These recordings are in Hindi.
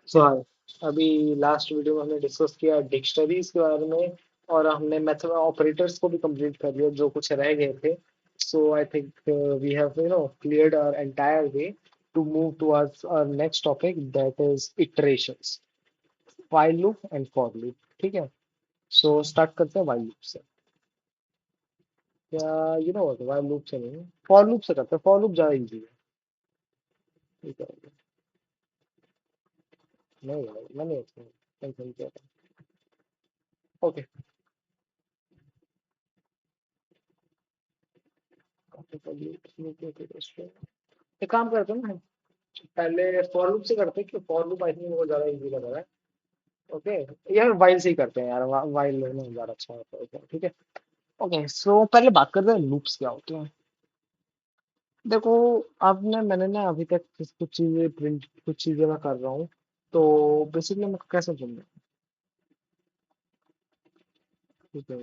सो हाय। अभी लास्ट वीडियो में हमने डिस्कस किया डिक्शनरीज के बारे में, और हमने मेथड ऑपरेटर्स को भी कंप्लीट कर लिया जो कुछ रह गए थे। So I think we have cleared our entire way to move towards our next topic, that is iterations, while loop and for loop. ठीक है, सो स्टार्ट करते हैं व्हाइल लूप से। क्या व्हाइल लूप से नहीं, फॉर लूप से करते हैं। फॉर लूप ज्यादा इजी है। ठीक है, नहीं भाई मैंने टेंशन किया था। ओके, एक काम करते हैं ना, पहले फॉर लूप से करते हैं कि फॉर लूप आई थिंक वो ज्यादा इजी लग रहा है। ओके, यार वाइल से ही करते हैं यार, वाइल में ज्यादा अच्छा होता है। Okay, ठीक है। ओके, सो पहले बात करते हैं लूप्स क्या होते हैं। देखो, आपने मैंने ना अभी तक कुछ चीजें प्रिंट, कुछ चीजें मैं कर रहा हूँ। तो बेसिकली मैं कैसे समझूं। ठीक है,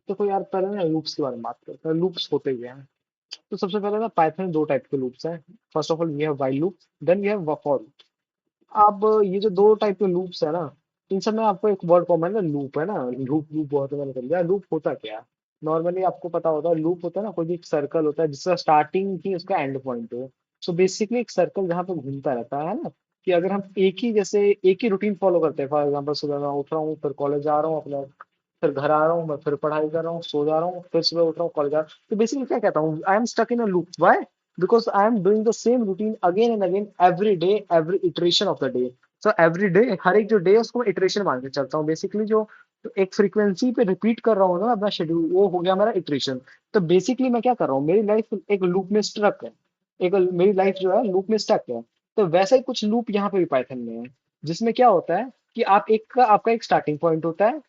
देखो यार, पहले ना लूप्स के बारे में बात करते हैं। लूप्स होते क्या हैं। तो सबसे पहले ना पाइथन में दो टाइप के लूप्स हैं। First of all we have while loop, then we have for. अब ये जो दो टाइप के लूप्स है ना, इन सब में आपको एक वर्ड कॉमन है, लूप है ना। लूप लूप बहुत मैंने कर लिया। लूप होता क्या है। नॉर्मली आपको पता होता है लूप होता है ना, कोई भी एक सर्कल होता है जिसका स्टार्टिंग ही उसका एंड पॉइंट हो। सो बेसिकली एक सर्कल जहाँ पे घूमता रहता है ना, कि अगर हम एक ही रूटीन फॉलो करते हैं। फॉर एग्जाम्पल सुबह मैं उठ रहा हूँ, फिर कॉलेज जा रहा हूँ अपना, फिर घर आ रहा हूँ, मैं फिर पढ़ाई कर रहा हूँ, सो जा रहा हूँ, फिर सुबह उठ रहा हूँ, कॉलेज जा रहा हूँ। तो बेसिकली क्या कहता हूँ, I am stuck in a loop. Why? Because I am doing the same routine again and again, every day, every iteration of the day. So every day, हर एक जो डे है उसको मैं इटरेशन मान के चलता हूँ। बेसिकली जो एक फ्रीक्वेंसी पे रिपीट कर रहा हूँ ना अपना शेड्यूल, वो हो गया मेरा इटरेशन। तो बेसिकली मैं क्या कर रहा हूँ, मेरी लाइफ एक लूप में स्ट्रक है। एक मेरी लाइफ जो है लूप में स्टक है। तो वैसा ही कुछ लूप यहाँ पे भी पाइथन में है, जिसमें क्या होता है कि आपका एक स्टार्टिंग पॉइंट होता है,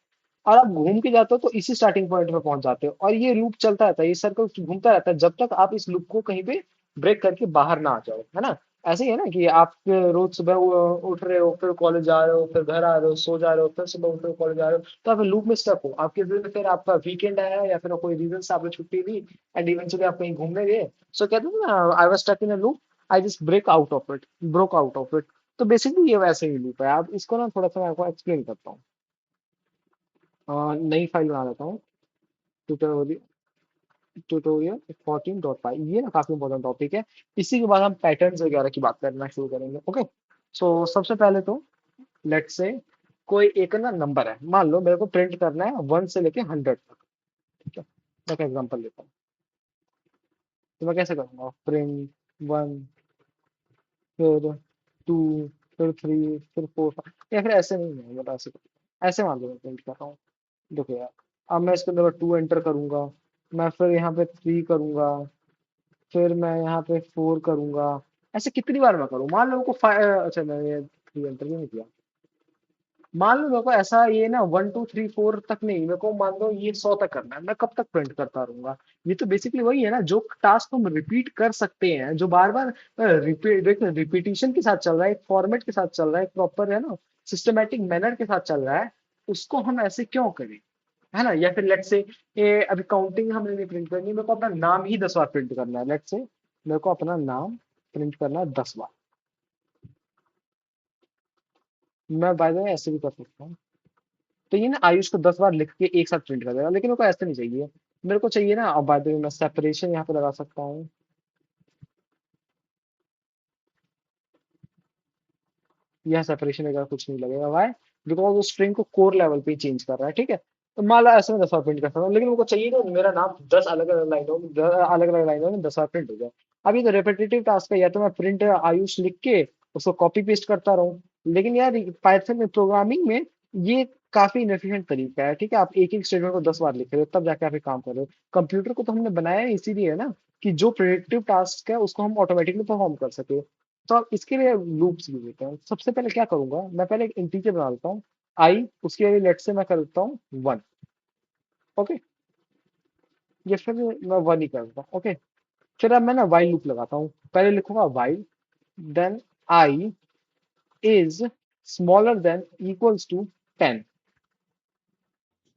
और आप घूम के जाते हो तो इसी स्टार्टिंग पॉइंट पे पहुंच जाते हो, और ये लूप चलता रहता है, ये सर्कल घूमता रहता है जब तक आप इस लूप को कहीं पे ब्रेक करके बाहर ना आ जाओ, है ना। ऐसे ही है ना कि आप रोज सुबह उठ रहे हो, फिर कॉलेज जा रहे हो, फिर घर आ रहे हो, सो जा रहे हो, फिर सुबह उठ रहे हो, कॉलेज जा रहे हो, तो आप लूप में स्टक हो। आपके दिन फिर आपका वीकेंड आया या फिर कोई रीजन से आपने छुट्टी ली, एंड इवेंचुअली आप कहीं घूमने गए। सो कहते हैं ना, I was stuck in a loop, I just broke out of it. तो बेसिकली ये वैसे ही लूप है। आप इसको ना थोड़ा सा मैं आपको एक्सप्लेन करता हूँ। नई फाइल बना लेता हूँ। ट्यूटोरियल ट्यूटोरियल 14.5, ये ना काफी इंपॉर्टेंट टॉपिक है। इसी के बाद हम पैटर्न्स वगैरह की बात करना शुरू करेंगे। ओके, सो सबसे पहले तो लेट्स से कोई एक ना नंबर है, मान लो मेरे को प्रिंट करना है 1 से लेके 100 तक। ठीक है, मैं एक एग्जांपल लेता हूँ। तो मैं कैसे करूंगा, प्रिंट 1, फिर 2, फिर 3, फिर 4, 5, या फिर ऐसे नहीं है, मतलब ऐसे ऐसे मान लो मैं प्रिंट कर रहा हूँ। देखो यार, अब मैं इसके अंदर 2 एंटर करूंगा, मैं फिर यहाँ पे 3 करूंगा, फिर मैं यहाँ पे 4 करूंगा। ऐसे कितनी बार मैं करूँ, मान लो मेरे को अच्छा मैंने 3 एंटर भी नहीं किया। मान लो मेरे को ऐसा ये ना 1 2 3 4 तक नहीं, मेरे को मान लो ये 100 तक करना है, मैं कब तक प्रिंट करता रहूंगा। ये तो बेसिकली वही है ना, जो टास्क हम रिपीट कर सकते हैं, जो बार बार रिपीटिशन के साथ चल रहा है, एक फॉर्मेट के साथ चल रहा है, एक प्रॉपर है ना सिस्टमेटिक मैनर के साथ चल रहा है, उसको हम ऐसे क्यों करें, है ना। या फिर लेट से अभी काउंटिंग हमने नहीं प्रिंट करनी, मेरे को अपना नाम ही 10 बार प्रिंट करना है। लेट से मेरे को अपना नाम प्रिंट करना है 10 बार। मैं बाय द वे ऐसे भी कर सकता हूँ। तो ये ना आयुष को 10 बार लिख के एक साथ प्रिंट कर देगा, लेकिन मेरे को ऐसे नहीं चाहिए। मेरे को चाहिए ना, अब बाय द वे मैं सेपरेशन यहाँ पे लगा सकता हूँ। यह सेपरेशन वगैरह कुछ नहीं लगेगा। वाई? बिकॉज वो स्ट्रिंग को कोर लेवल पे चेंज कर रहा है। ठीक है, तो मान लो ऐसे में 10 बार प्रिंट कर सकता हूँ, लेकिन मेरे को चाहिए ना मेरा नाम 10 अलग अलग लाइनों में 10 बार प्रिंट हो जाए। अब ये तो रिपीटेटिव टास्क है, या तो मैं प्रिंट आयुष लिख के उसको कॉपी पेस्ट करता रहूँ। लेकिन यार पाइथन में, प्रोग्रामिंग में, ये काफी इनएफिशिएंट तरीका है। ठीक है, आप एक एक स्टेटमेंट को 10 बार लिख रहे हो तब जाके आप ये काम कर रहे हो। कंप्यूटर को तो हमने बनाया है इसीलिए है ना, कि जो प्रिडिक्टिव टास्क है उसको हम ऑटोमेटिकली परफॉर्म कर सके। तो अब इसके लिए लूप्स भी देते हैं। सबसे पहले क्या करूंगा, मैं पहले एक इंटीजर बना लेता हूँ आई, उसके लिए लेट से मैं कर देता हूँ 1। ओके, ये फिर मैं 1 ही कर देता हूँ। ओके, फिर अब मैं ना वाइल लूप लगाता हूँ। पहले लिखूंगा while, then I is smaller than equals to 10।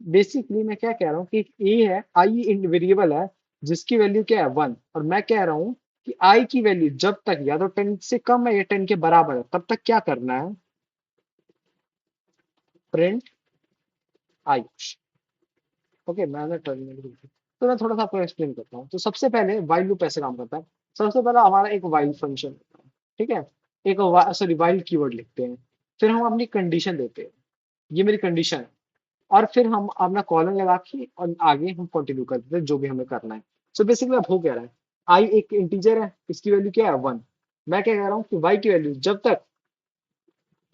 Basically मैं क्या कह रहा हूँ कि ए है, आई इन वेरिएबल है जिसकी वैल्यू क्या है 1, और मैं कह रहा हूँ कि आई की वैल्यू जब तक या तो 10 से कम है या 10 के बराबर है तब तक क्या करना है, प्रिंट आई। ओके, मैंने टर्मिनल लिख दिया। तो मैं थोड़ा सा आपको एक्सप्लेन करता हूँ। तो सबसे पहले वाइल लूप ऐसे काम करता है। सबसे पहले हमारा एक वाइल फंक्शन होता है, ठीक है। एक सॉरी वाइल कीवर्ड लिखते हैं, फिर हम अपनी कंडीशन देते हैं, ये मेरी कंडीशन है। और फिर हम अपना कॉलन लगा के और आगे हम कंटिन्यू कर देते हैं जो भी हमें करना है। सो बेसिकली अब हो क्या रहा है, आई एक इंटीजर है, इसकी वैल्यू क्या है 1। मैं क्या कह रहा हूँ कि वाई की वैल्यू जब तक,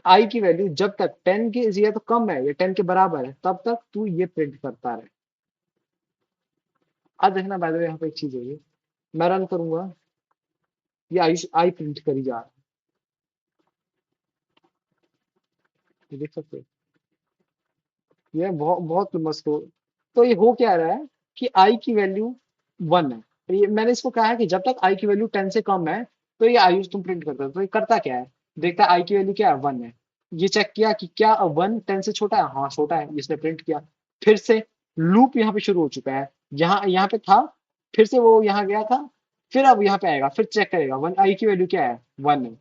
आई की वैल्यू जब तक 10 के या तो कम है या 10 के बराबर है तब तक तू ये प्रिंट करता रहे। अब देखना बाय द वे यहाँ पे एक चीज है, ये मैं रन करूंगा, ये आई आई प्रिंट करी जा रहा है, ये देख सकते हो। ये बहुत बहुत मस्त हो। तो ये हो क्या रहा है कि आई की वैल्यू 1 है। तो ये मैंने इसको कहा है कि जब तक आई की वैल्यू 10 से कम है तो ये आयुष तुम प्रिंट करता है। तो ये करता क्या है, देखता है आई की वैल्यू क्या है 1 है, ये चेक किया कि क्या 1 10 से छोटा है, हाँ छोटा है, इसने प्रिंट किया। फिर से लूप यहाँ पे शुरू हो चुका है, यहाँ पे था, फिर से वो यहाँ गया था, फिर अब यहाँ पे आएगा, फिर चेक करेगा वन आई की वैल्यू क्या है 1 है।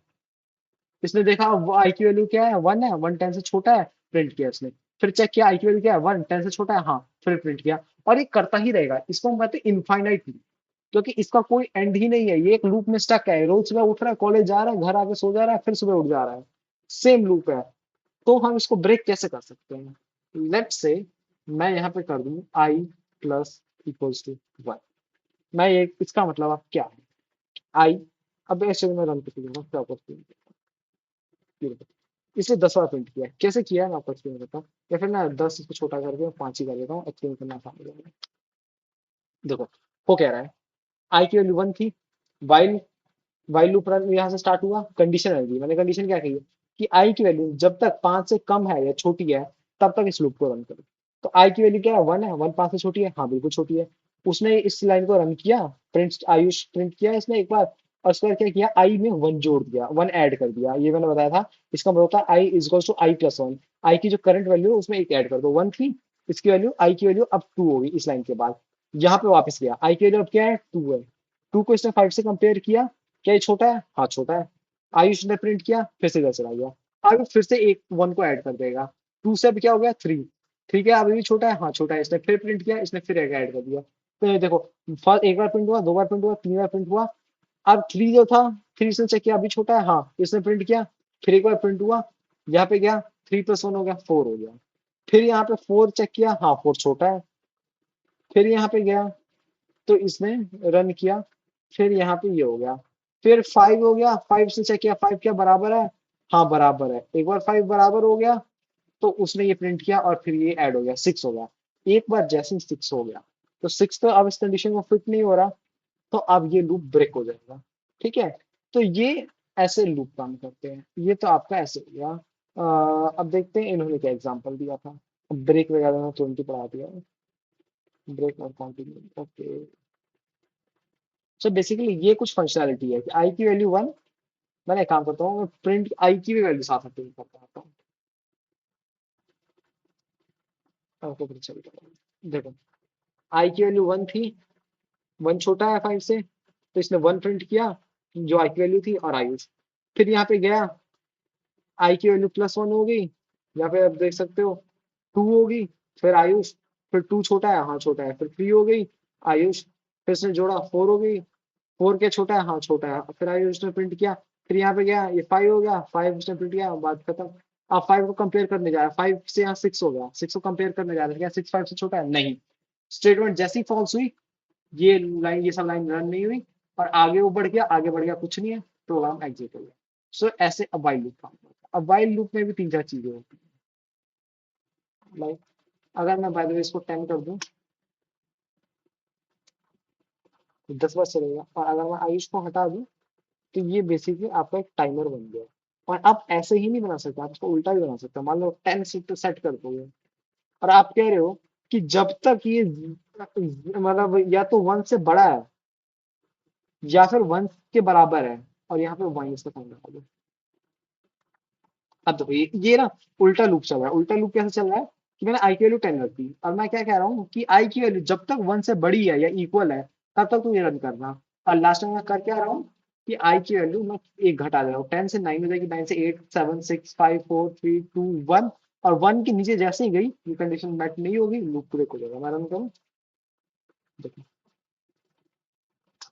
इसने देखा वो आई की वैल्यू क्या है 1 है, 1 10 से छोटा है, प्रिंट किया इसने। फिर चेक किया आई की वैल्यू क्या है 1 10 से छोटा है, हाँ फिर प्रिंट किया। और ये करता ही रहेगा, इसको हम कहते हैं इनफाइनाइट लूप, क्योंकि इसका कोई एंड ही नहीं है, ये एक लूप में स्टक है, रोज सुबह उठ रहा है, कॉलेज जा रहा है, घर आके सो जा रहा है, फिर सुबह उठ जा रहा है, सेम लूप है। तो हम इसको ब्रेक कैसे कर सकते हैं, लेट से मैं यहाँ पे कर दूं आई प्लस इक्वल्स टू 1। मैं ये इसका मतलब अब क्या है, आई, अब ऐसे में रन करके देखो क्या करती है। इसलिए 10 बार प्रिंट किया है। कैसे किया है मैं आपको एक्सप्लेन करता हूँ, या फिर ना 10 इसको छोटा करके 5 ही कर देता हूँ, एक्सप्लेन करना आसान हो जाएगा। देखो वो कह रहा है आई की वैल्यू 1 थी, वाइल वाइल लूप रन यहाँ से स्टार्ट हुआ, कंडीशन है दी, मैंने कंडीशन क्या कही है कि आई की वैल्यू जब तक 5 से कम है या छोटी है तब तक इस लूप को रन करो। तो आई की वैल्यू क्या है 1 है, 1 5 से छोटी है, हाँ बिल्कुल छोटी है। उसने इस लाइन को रन किया, प्रिंट आयुष प्रिंट किया इसने एक बार, और उसके बाद क्या किया आई में 1 जोड़ दिया, 1 ऐड कर दिया, ये मैंने बताया था। इसका मतलब होता है I is to I plus 1, आई की जो करंट वैल्यू है उसमें एक ऐड कर दो, 1 थी, इसकी वैल्यू आई की वैल्यू अब 2 होगी इस लाइन के बाद। यहाँ पे वापस गया, आई की वैल्यू अब क्या है 2 है, 2 को इसने 5 से कंपेयर किया, क्या ये छोटा है, हाँ छोटा है। आयुष ने प्रिंट किया, फिर से इधर चला गया, आयुष फिर से एक 1 को ऐड कर देगा, 2 से अब क्या हो गया 3, ठीक है अभी भी छोटा है, हाँ छोटा है, इसने फिर प्रिंट किया, इसने फिर एक ऐड कर दिया। तो ये देखो, फर्स्ट एक बार प्रिंट हुआ, 2 बार प्रिंट हुआ, 3 बार प्रिंट हुआ, अब 3 जो था, 3 इसने चेक किया अभी छोटा है, हाँ इसने प्रिंट किया, फिर एक बार प्रिंट हुआ, यहाँ पे गया 3 प्लस 1 हो गया 4 हो गया, फिर यहाँ पे 4 चेक किया, हाँ 4 छोटा है, फिर यहाँ पे गया तो इसने रन किया, फिर यहाँ पे ये हो गया, फिर 5 हो गया, 5 से चेक किया 5 क्या बराबर है, हाँ बराबर है, एक बार 5 बराबर हो गया तो उसने ये प्रिंट किया और फिर ये ऐड हो गया 6 हो गया। एक बार जैसे ही 6 हो गया तो 6 तो अब इस कंडीशन में फिट नहीं हो रहा, तो अब ये लूप ब्रेक हो जाएगा, ठीक है। तो ये ऐसे लूप काम करते हैं, ये तो आपका ऐसे हो गया। अब देखते हैं इन्होंने क्या एग्जांपल दिया था, ब्रेक वगैरह में 20 पढ़ा दिया, ब्रेक और कंटिन्यू, ओके। सो बेसिकली ये कुछ फंक्शनैलिटी है कि आई की वैल्यू 1, मैंने एक काम करता हूँ मैं प्रिंट आई की भी वैल्यू साथ में प्रिंट करता हूँ, आपको पता चलेगा। देखो आई की वैल्यू 1 थी, 1 छोटा है 5 से, तो इसने 1 प्रिंट किया जो आई की वैल्यू थी और आयुष, फिर यहाँ पे गया, आई की वैल्यू प्लस 1 हो गई, यहाँ पे आप देख सकते हो 2 होगी, फिर आयुष, फिर 2 छोटा है, हाँ छोटा है, फिर 3 हो गई, आयुष, फिर इसने जोड़ा 4 हो गई, 4 क्या छोटा है, हाँ छोटा है, फिर आयुष ने प्रिंट किया, फिर यहाँ पे गया ये 5 हो गया, 5 उसने प्रिंट किया, बात खत्म। अब 5 को कंपेयर करने जा रहा है, 5 से यहाँ 6 हो गया, 6 को कंपेयर करने जा रहा है, क्या 6 5 से छोटा है, नहीं। स्टेटमेंट जैसी फॉल्स हुई, ये लाइन ये सब लाइन रन नहीं हुई, और आगे वो बढ़ गया, आगे बढ़ गया कुछ नहीं है, प्रोग्राम एग्जिट हो गया। सो ऐसे अब while लूप काम करता है। अब while लूप में भी 3 4 चीजें होती है, लाइक अगर मैं बाय द वे इसको 10 कर दूं तो 10 बार चलेगा, और अगर मैं आयुष को हटा दूं तो ये बेसिकली आपका एक टाइमर बन गया। और आप ऐसे ही नहीं बना सकते, आप इसको उल्टा भी बना सकते हो, मान लो 10 सेट कर दोगे, और आप कह रहे हो कि जब तक ये मतलब या तो 1 से बड़ा है या फिर 1 के बराबर है, और यहाँ पे माइनस का साइन लगा दो। अब देखो ये ना उल्टा लूप चल रहा है, उल्टा लूप कैसे चल रहा है कि मैंने आई की वैल्यू 10 रख दी, और मैं क्या कह रहा हूँ कि आई की वैल्यू जब तक 1 से बड़ी है या इक्वल है तब तक तू ये रन करना, और लास्ट में मैं कर क्या रहा हूँ कि आई की वैल्यू मैं एक घटा दे रहा हूँ, 10 से 9 हो जाएगी, 9 से 8 7 6 5 4 3 2 1, और 1 के नीचे जैसे ही गई ये कंडीशन मैच नहीं होगी, लूप ब्रेक हो जाएगा। मैं रन करूँ, देखो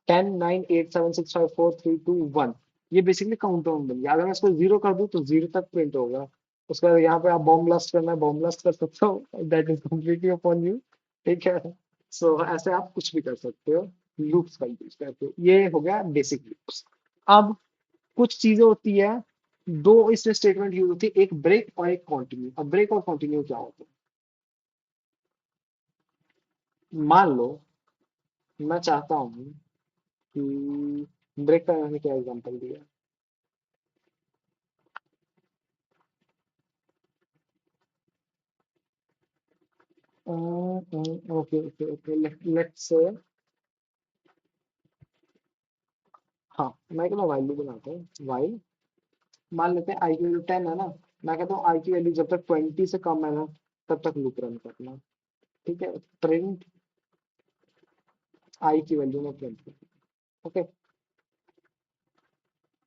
10 9 8 7 6 5 4 3 2 1, ये बेसिकली काउंट डाउन बन गया। अगर मैं इसको जीरो कर दूं तो जीरो तक प्रिंट होगा। उसके बाद यहाँ पे आप बॉम्ब ब्लास्ट करना है, बॉम्ब ब्लास्ट कर सकते हो, that is completely upon you. ठीक है, सो ऐसे आप कुछ भी कर सकते हो लूप्स का यूज करके। ये हो गया बेसिक लूप्स। अब कुछ चीजें होती है, दो इसमें स्टेटमेंट यूज होती है, एक ब्रेक और एक कंटिन्यू। अब ब्रेक और कंटिन्यू क्या होता है? मान लो मैं चाहता हूँ कि ब्रेक का मैंने क्या एग्जांपल दिया, okay okay okay, let's say, हाँ मैं कहता हूँ वाइल लूप बनाते हैं। वाइल, मान लेते हैं आई की वैल्यू 10 है ना, मैं कहता हूँ आई की वैल्यू जब तक 20 से कम है ना तब तक लूप रन करना। ठीक है, प्रिंट आई की वैल्यू में प्रिंट करना। ओके,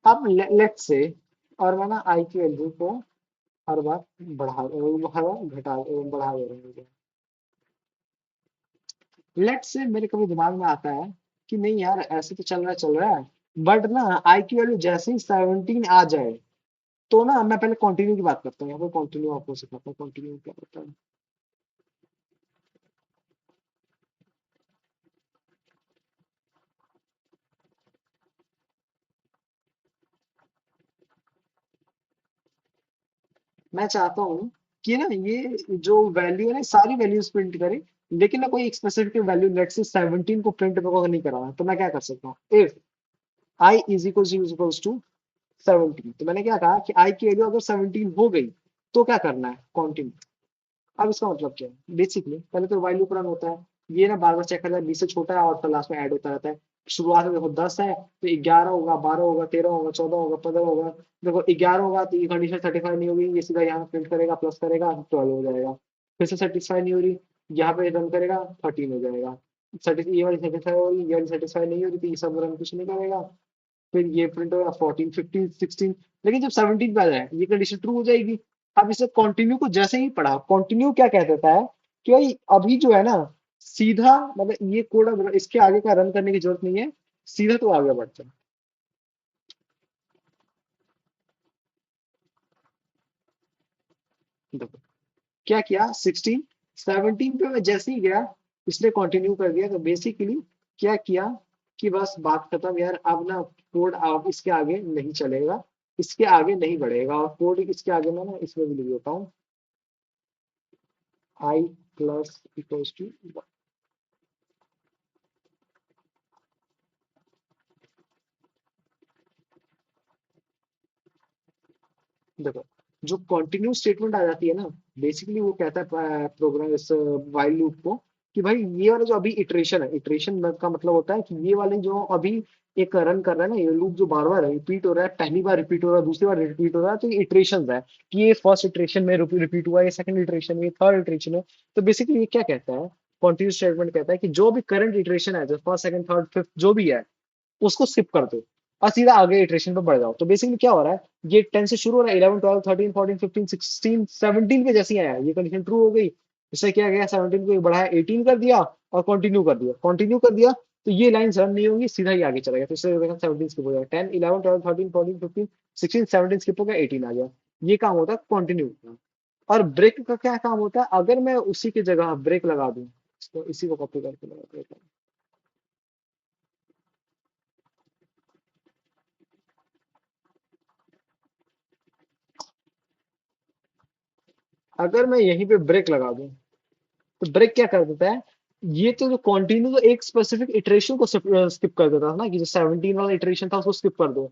अब लेट्स से, और मैं ना आई की वैल्यू को हर बार हर बार बढ़ा दे रहा हूँ। लेट्स से मेरे कभी दिमाग में आता है कि नहीं यार ऐसे तो चल रहा है, बट ना आई की वैल्यू जैसे ही 17 आ जाए तो ना, मैं पहले कंटिन्यू की बात करता हूँ, यहाँ पे कंटिन्यू आपको सिखाता हूँ कंटिन्यू क्या होता है। मैं चाहता हूँ कि ना ये जो वैल्यू है ना सारी वैल्यूज प्रिंट करे, लेकिन ना कोई एक स्पेसिफिक वैल्यू लेट से 17 को प्रिंट नहीं कराना। तो मैं क्या कर सकता हूँ, if I is equals to 17, तो मैंने क्या कहा कि आई की वैल्यू अगर 17 हो गई तो क्या करना है, कंटिन्यू। अब इसका मतलब क्या है, बेसिकली पहले तो while लूप रन होता है, ये ना बार बार चेक करता है 20 से छोटा है और फिर लास्ट में ऐड होता रहता है। शुरुआत में देखो 10 है तो 11 होगा, 12 होगा, 13 होगा, 14 होगा, 15 होगा। देखो 11 होगा तो ये कंडीशन सेटिस्फाई नहीं होगी, ये सीधा यहाँ प्रिंट करेगा, प्लस करेगा, 12 हो जाएगा। फिर से सेटिस्फाई नहीं हो रही, यहाँ पे रन करेगा, 13 हो जाएगा। ये वाली सेटिस्फाई हो रही, ये वाली सेटिस्फाई नहीं हो रही, तो ये सब रन कुछ नहीं करेगा। फिर ये प्रिंट होगा 14 15 16, लेकिन जब 17 पे आ जाए ये कंडीशन ट्रू हो जाएगी। अब इसे कंटिन्यू को जैसे ही पढ़ा, कंटिन्यू क्या कह देता है कि भाई अभी जो है ना सीधा, मतलब ये कोड अब इसके आगे का रन करने की जरूरत नहीं है, सीधा तो आगे बढ़ जाए। देखो क्या किया, 16 17 पे मैं जैसे ही गया इसने कंटिन्यू कर दिया, तो बेसिकली क्या किया कि बस बात खत्म यार, अब ना कोड अब इसके आगे नहीं चलेगा, इसके आगे नहीं बढ़ेगा। और कोड इसके आगे मैं ना इसमें भी लिख देता हूँ, आई प्लस इक्वल्स टू, देखो जो कंटिन्यू स्टेटमेंट आ जाती है ना, बेसिकली वो कहता है प्रोग्राम इस वाइल लूप को कि भाई ये वाला जो अभी इटरेशन है, इटरेशन का मतलब होता है कि ये वाले जो अभी एक रन कर रहा है ना, ये लूप जो बार बार रिपीट हो रहा है, पहली बार रिपीट हो रहा है, दूसरी बार रिपीट हो रहा है, तो ये इटरेशन है कि ये फर्स्ट इटरेशन में रिपीट हुआ, ये सेकंड इटरेशन में, थर्ड इटरेशन है। तो बेसिकली ये क्या कहता है, कंटिन्यू स्टेटमेंट कहता है कि जो भी करंट इटरेशन है, जो फर्स्ट सेकंड थर्ड फिफ्थ जो भी है, उसको स्किप कर दो और सीधा आगे इटरेशन पे बढ़ जाओ। तो बेसिकली क्या हो रहा है, ये 10 से शुरू हो रहा है, 11 12 13 14 15 16 17 पे जैसे ही आया ये कंडीशन ट्रू हो गई। इससे क्या गया, 17 को बढ़ाया 18 कर दिया और कंटिन्यू कर दिया, कंटिन्यू कर दिया, तो ये लाइन रन नहीं होगी, सीधा ही आगे चला गया। तो इससे 17 स्किप हो जाएगा, 10 11 12 13 14 15 16 17 स्किप हो गया, 18 आ गया। ये काम होता है कंटिन्यू का। और ब्रेक का क्या काम होता है, अगर मैं उसी की जगह ब्रेक लगा दूं, तो इसी को कॉपी करके लगा देता हूं। अगर मैं यहीं पे ब्रेक लगा दूं तो ब्रेक क्या कर देता है, ये तो जो कंटिन्यू तो एक स्पेसिफिक इटरेशन को स्किप कर देता था ना, कि जो 17 वाला इटरेशन था उसको स्किप कर दो।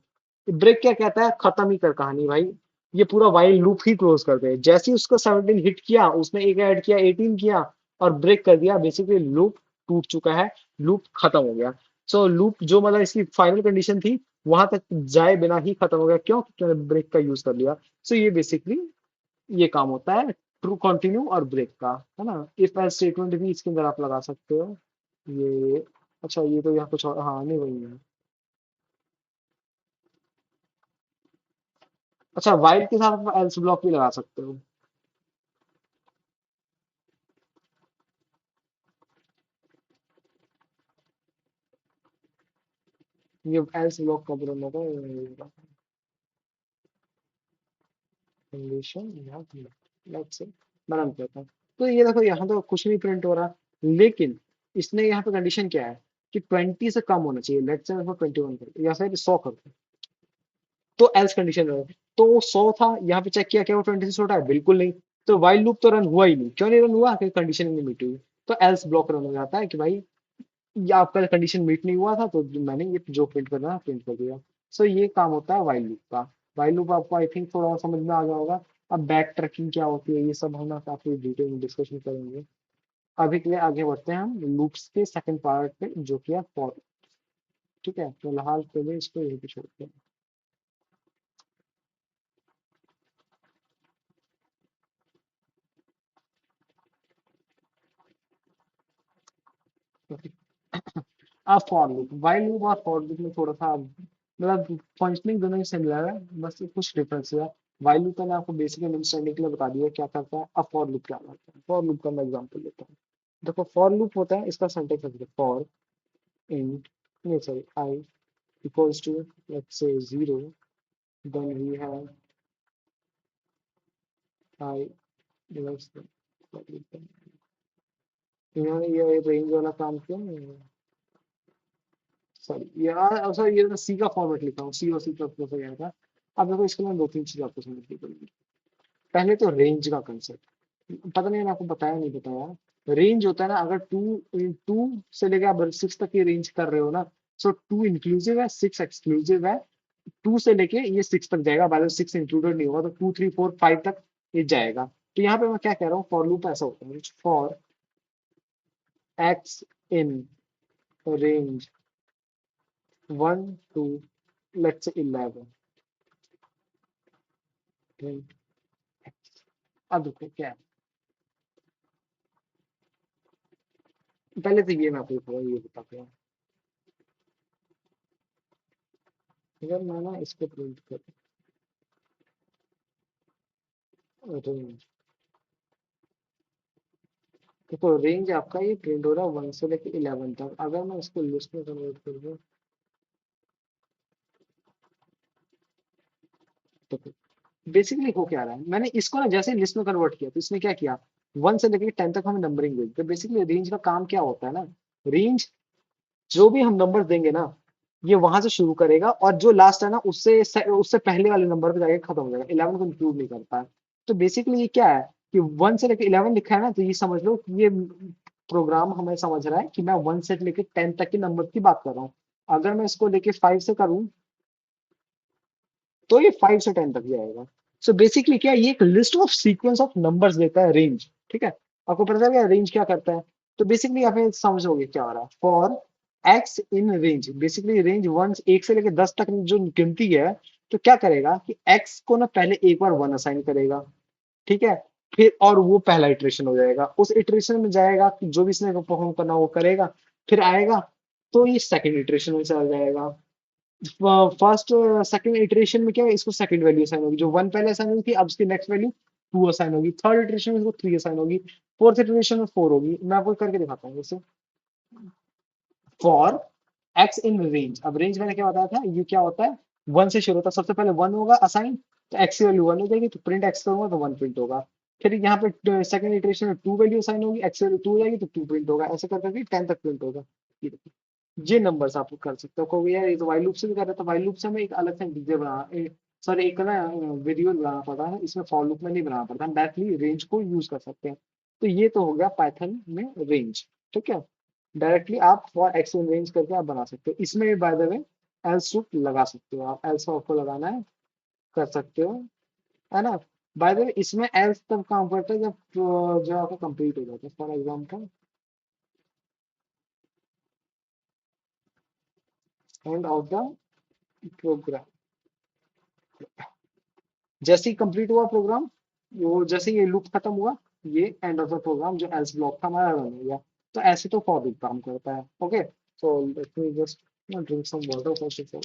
ब्रेक क्या कहता है, खत्म ही कर कहानी भाई, ये पूरा वाइल लूप ही क्लोज कर दे। जैसे ही उसको 17 हिट किया, उसने एक ऐड किया, 18 किया और ब्रेक कर दिया, बेसिकली लूप टूट चुका है, लूप खत्म हो गया। सो लूप जो मतलब इसकी फाइनल कंडीशन थी वहां तक जाए बिना ही खत्म हो गया, क्यों, क्योंकि ब्रेक का यूज कर लिया। सो ये बेसिकली ये काम होता है ट्रू कंटिन्यू और ब्रेक का, है ना। इफ एल्स स्टेटमेंट भी इसके अंदर आप लगा सकते हो, ये अच्छा ये तो यहाँ कुछ और, हाँ नहीं वही है। अच्छा वाइल के साथ आप एल्स ब्लॉक भी लगा सकते हो। ये एल्स ब्लॉक का प्रॉब्लम होगा। कंडीशन या लेट्स से मैं रन करता हूँ। तो ये देखो यहाँ तो कुछ नहीं प्रिंट हो रहा, लेकिन इसने यहाँ पे कंडीशन क्या है कि 20 से कम होना चाहिए। लेट्स से मैं 21 कर या फिर 100 कर, तो एल्स कंडीशन रहा। तो वो 100 था, यहाँ पे चेक किया क्या वो 20 से छोटा है, बिल्कुल नहीं। तो वाइल लूप तो रन हुआ ही नहीं, क्यों नहीं रन हुआ, क्योंकि कंडीशन नहीं मीट हुई। तो एल्स ब्लॉक रन हो जाता है कि भाई ये आपका कंडीशन मीट नहीं हुआ था, तो मैंने ये जो प्रिंट करना है प्रिंट कर दिया। सो ये काम होता है वाइल लूप का। वाइल लूप आपको आई थिंक थोड़ा और समझ में आ गया होगा। अब बैक ट्रैकिंग क्या होती है ये सब हम ना काफी डिटेल में डिस्कशन करेंगे। अभी के लिए आगे बढ़ते हैं हम लूप्स के सेकंड पार्ट पे, जो कि है फॉर। ठीक है, तो फिलहाल के लिए इसको यही पे छोड़ते हैं। अब फॉर लूप, वाइल लूप और फॉर लूप में थोड़ा सा मतलब फंक्शनिंग दोनों ही सिमिलर है, बस ये कुछ डिफरेंस है। वाइल लूप का मैं आपको बेसिक अंडरस्टैंडिंग के लिए बता दिया क्या करता है। अब फॉर लूप क्या करता है, फॉर लूप का मैं एग्जांपल लेता हूँ। देखो फॉर लूप होता है, इसका सिंटेक्स है फॉर इंट, नहीं sorry I equals to let's say 0, then we have I let's, इन्होंने ये रेंज वाला काम किया नहीं। सॉरी यार, सॉरी ये मैं सी का फॉर्मेट लिखा हूँ, सी और सी प्लस प्लस गया था। अब देखो इसके लिए दो तीन चीज आपको समझनी पड़ेगी। पहले तो रेंज का कंसेप्ट, पता नहीं मैंने आपको बताया नहीं बताया। रेंज होता है ना, अगर टू से लेकर आप 6 तक की रेंज कर रहे हो ना, सो टू इंक्लूसिव है, 6 एक्सक्लूसिव है। टू से लेके ये 6 तक जाएगा, बाद में 6 इंक्लूडेड नहीं होगा, तो 2 3 4 5 तक ये जाएगा। तो यहाँ पे मैं क्या कह रहा हूँ, फॉर लूप ऐसा होता है, for x in range 1 to let's say 11। अब देखो क्या है, पहले तो ये मैं आपको थोड़ा ये बताता हूँ। अगर मैं ना इसको प्रिंट कर रेंज, देखो रेंज आपका ये प्रिंट हो रहा है 1 से लेकर 11 तक। अगर मैं इसको लिस्ट में कन्वर्ट कर दूँ, तो बेसिकली हो क्या रहा है, मैंने इसको ना जैसे लिस्ट में कन्वर्ट किया तो इसने क्या किया, 1 से लेकर 10 तक हमें नंबरिंग दी। तो बेसिकली रेंज का काम क्या होता है ना, रेंज जो भी हम नंबर देंगे ना, ये वहां से शुरू करेगा और जो लास्ट है ना उससे उससे पहले वाले नंबर पे जाके खत्म हो जाएगा, 11 को इंक्लूड नहीं करता है। तो बेसिकली ये क्या है कि 1 से लेकर 11 लिखा है ना, तो ये समझ लो कि ये प्रोग्राम हमें समझ रहा है कि मैं 1 से लेकर 10 तक के नंबर की बात कर रहा हूँ। अगर मैं इसको लेके 5 से करूँ, तो ये 5 से 10 तक जाएगा। सो बेसिकली क्या है, ये एक list of sequence of numbers देता है रेंज। ठीक है, आपको पता चल गया रेंज क्या करता है। तो बेसिकली आप ये समझोगे क्या हो रहा है, for x in range, basically range 1 1 से लेकर 10 तक जो गिनती है, तो क्या करेगा कि एक्स को ना पहले एक बार 1 असाइन करेगा। ठीक है, फिर और वो पहला इटरेशन हो जाएगा, उस इटरेशन में जाएगा कि जो भी इसने परफॉर्म करना वो करेगा, फिर आएगा तो ये सेकंड इटरेशन में चला जाएगा। फर्स्ट सेकंड इटरेशन में क्या है, इसको सेकंड वैल्यू असाइन होगी, जो 1 पहले असाइन हुई थी अब इसकी नेक्स्ट वैल्यू 2 असाइन होगी। थर्ड इटरेशन में इसको 3 असाइन होगी। फोर्थ इटरेशन में 4 होगी। मैं आपको करके दिखाता हूँ जैसे फॉर एक्स इन रेंज। अब रेंज मैंने क्या बताया था, ये क्या होता है, 1 से शुरू होता है, सबसे पहले 1 होगा असाइन, तो एक्स की वैल्यू 1 हो जाएगी, तो प्रिंट एक्स करूंगा तो 1 प्रिंट होगा। फिर यहाँ पे सेकंड इटरेशन में 2 वैल्यू असाइन होगी, एक्स की वैल्यू 2 हो जाएगी, तो 2 प्रिंट होगा, ऐसे कर करके 10 तक प्रिंट होगा। ये देखिए, ये नंबर्स आप कर सकते हो। कोई यार ये तो वाइल लूप से भी कर रहे, तो वाइल लूप से हमें एक अलग से इंटीजर बना, सॉरी एक ना वीडियो बनाना पड़ता है, इसमें फॉर लूप में नहीं बनाना पड़ता, हम डायरेक्टली रेंज को यूज कर सकते हैं। तो ये तो हो गया पाइथन में रेंज। ठीक है, डायरेक्टली आप फॉर एक्स इन रेंज करके आप बना सकते हो। इसमें by the way else loop लगा सकते हो, आप एल्स आपको लगाना है कर सकते हो, है ना। बाय द वे इसमें एल्स तब काम करता है जब जो आपका कंप्लीट हो जाता है। For example end of the program, जैसे ही कंप्लीट हुआ प्रोग्राम, वो जैसे ही ये लूप खत्म हुआ, ये एंड ऑफ द प्रोग्राम जो एल्स ब्लॉक था हमारा रन हो गया। तो ऐसे तो फॉर लूप काम करता है। Okay, So let me just drink some water first of all.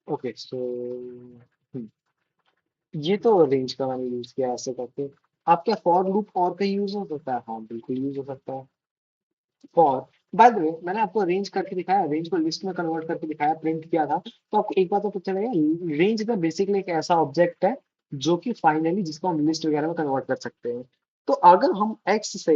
Okay so ये तो रेंज का मैंने यूज किया ऐसे करके। आप क्या फॉर लूप और कहीं यूज हो सकता है? हाँ बिल्कुल यूज हो सकता है। फॉर बाय द वे मैंने आपको रेंज करके दिखाया, रेंज को लिस्ट में कन्वर्ट करके दिखाया, प्रिंट किया था। तो आपको एक बात तो पता चलेगा, रेंज में बेसिकली एक ऐसा ऑब्जेक्ट है जो कि फाइनली जिसको हम लिस्ट वगैरह में कन्वर्ट कर सकते हैं। तो अगर हम एक्स से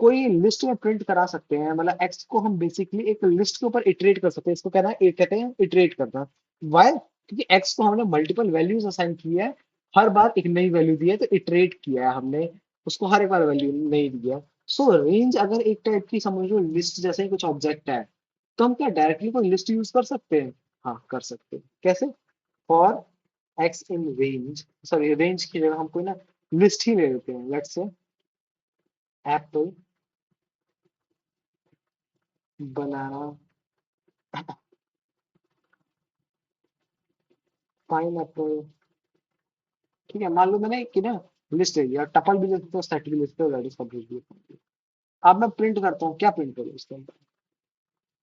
कोई लिस्ट में प्रिंट करा सकते हैं, मतलब एक्स को हम बेसिकली एक लिस्ट के ऊपर इटरेट कर सकते हैं, इसको कहना है कहते हैं इटरेट करना। वाई? क्योंकि एक्स को हमने मल्टीपल वैल्यूज असाइन की है, हर बार एक नई वैल्यू दी है, तो इटरेट किया है हमने, उसको हर एक बार वैल्यू नहीं दी है। सो रेंज अगर एक टाइप की समझ लो लिस्ट जैसे ही कुछ ऑब्जेक्ट है, तो हम क्या डायरेक्टली कोई लिस्ट यूज कर सकते हैं? हाँ कर सकते हैं। कैसे? For x in range, sorry range की जगह हम कोई ना लिस्ट ही ले लेते हैं। Let's say Apple, banana, pine Apple. ठीक है, मान लो मैंने कि ना लिस्ट ले लिया, टपल भी ले सकते हो, सेट भी ले सकते हो, दैट इज कंप्लीटली। अब मैं प्रिंट करता हूँ, क्या प्रिंट करूँ इसके अंदर?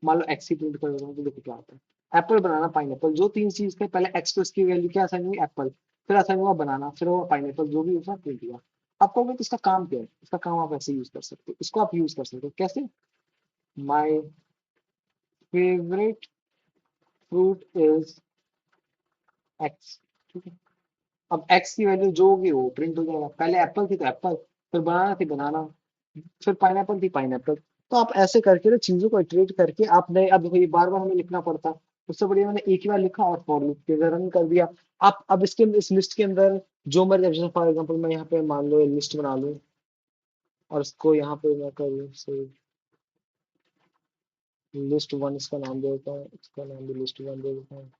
मान लो एक्स ही प्रिंट कर देता हूँ तो देखो क्या आता है। एप्पल, बनाना, पाइनएप्पल, जो तीन चीज थे, पहले एक्स तो इसकी वैल्यू क्या असाइन हुई? एप्पल। फिर असाइन हुआ बनाना, फिर हुआ पाइनएप्पल, जो भी उसका प्रिंट हुआ। आप कहोगे तो इसका काम क्या है? इसका काम आप ऐसे यूज कर सकते हो, इसको आप यूज कर सकते हो कैसे? My favourite fruit is x. ठीक है, अब एक्स की वैल्यू जो होगी वो प्रिंट हो जाएगा। पहले एप्पल थी तो एप्पल, फिर बनाना थी बनाना, फिर पाइनएप्पल थी पाइनएप्पल। तो आप ऐसे करके ना चीजों को इटरेट करके आप नए, अब देखो ये बार बार हमें लिखना पड़ता, उससे बढ़िया मैंने एक ही बार लिखा और फॉर लूप के अंदर रन कर दिया। आप अब इसके इस लिस्ट के अंदर जो मर्जी, जैसे फॉर एग्जांपल मैं यहाँ पे मान लो लिस्ट बना लूं और इसको यहाँ पे मैं करूँ से लिस्ट वन इसका नाम दे देता हूँ, इसका नाम भी लिस्ट वन दे देता हूँ,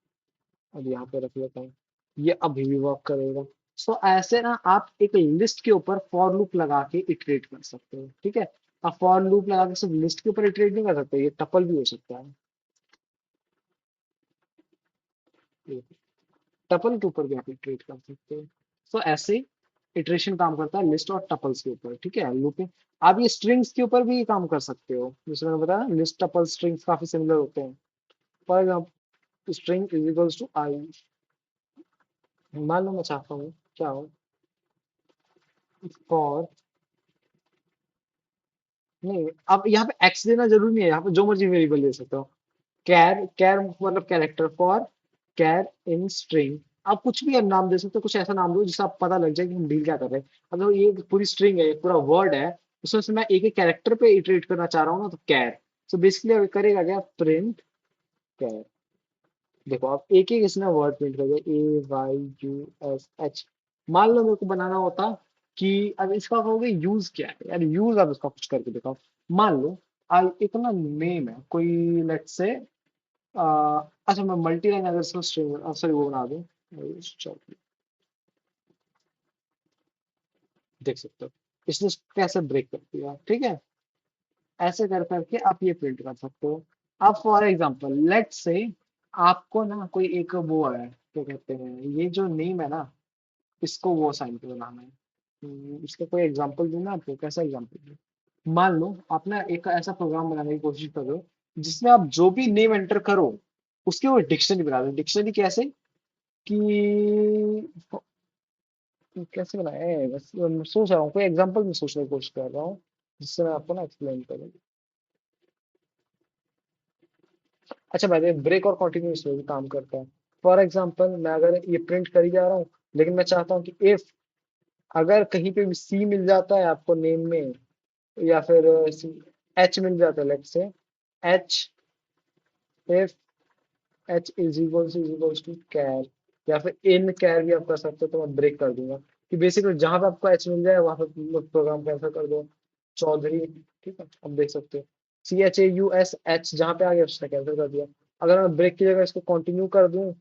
अब यहाँ पे रख लेता हूँ। ये अभी भी वर्क करेगा। सो ऐसे ना आप एक लिस्ट के ऊपर फॉर लूप लगा के इटरेट कर सकते हो। ठीक है, आप फॉर लूप लगा के सिर्फ लिस्ट के ऊपर इटरेट नहीं कर सकते, ये टपल भी हो सकता है। टपल के ऊपर भी आप इटरेट कर सकते हो। सो ऐसे इटरेशन काम करता है लिस्ट और टपल्स के ऊपर। ठीक है, लूपिंग। आप ये स्ट्रिंग्स के ऊपर भी काम कर सकते हो, जैसे मैंने बताया लिस्ट टपल स्ट्रिंग्स काफी सिमिलर होते हैं। For example string is equals to I, मान लो मैं चाहता हूँ क्या हो, फॉर, नहीं अब यहाँ पे एक्स देना जरूरी नहीं है, यहाँ पे जो मर्जी वेरिएबल दे सकते हो। कैर, कैर मतलब character, for char in string. आप कुछ भी नाम दे सकते हो, कुछ ऐसा नाम दो जिससे आप पता लग जाए कि हम डील क्या कर रहे हैं। अगर ये पूरी स्ट्रिंग है, पूरा वर्ड है, उसमें से मैं एक एक कैरेक्टर पे इटरेट करना चाह रहा हूँ ना, तो कैर। सो बेसिकली करेगा क्या? प्रिंट कैर। देखो आप एक एक इसमें वर्ड प्रिंट कर दिया, ए वाई यू एस एच। मान लो मेरे को बनाना होता कि अब इसका कहोगे यूज क्या है यार, यूज आप इसका कुछ करके दिखाओ। मान लो एक ना नेम है कोई, लेट्स से अच्छा मैं मल्टी लाइन अगर इसमें स्ट्रिंग सॉरी वो बना दूं, चलो देख सकते हो इसने कैसे ब्रेक कर दिया। ठीक है, ऐसे कर करके आप ये प्रिंट कर सकते हो। अब फॉर एग्जांपल लेट्स से आपको ना कोई एक वो है, क्या कहते हैं, ये जो नेम है ना, इसको वो साइन पे बनाना है। इसका कोई एग्जांपल दूं ना आपको, कैसा एग्जांपल दूं? मान लो आप ना एक ऐसा प्रोग्राम बनाने की कोशिश करो जिसमें आप जो भी नेम एंटर करो उसके वो डिक्शनरी बना दो। डिक्शनरी कैसे कि कैसे बनाए हैं, बस मैं सोच रहा हूँ कोई एग्जांपल में सोचने की कोशिश कर रहा हूँ जिससे मैं आपको ना एक्सप्लेन करूँ। अच्छा भाई ब्रेक और कंटिन्यूस में भी काम करता है। फॉर एग्जांपल मैं अगर ये प्रिंट कर ही जा रहा हूँ, लेकिन मैं चाहता हूँ कि इफ अगर कहीं पे भी सी मिल जाता है आपको नेम में, या फिर एच मिल जाता है, let's say H, if H is equals to car, या फिर इन कैर भी आप कर सकते हो, तो मैं ब्रेक कर दूंगा कि बेसिकली जहां पे आपको एच मिल जाए वहां पे प्रोग्राम कैंसिल कर दो, चौधरी। ठीक है, अब देख सकते हो CHAUSH जहां पे आ गया उसने कैंसिल कर दिया। अगर मैं ब्रेक की जगह इसको कंटिन्यू कर दूं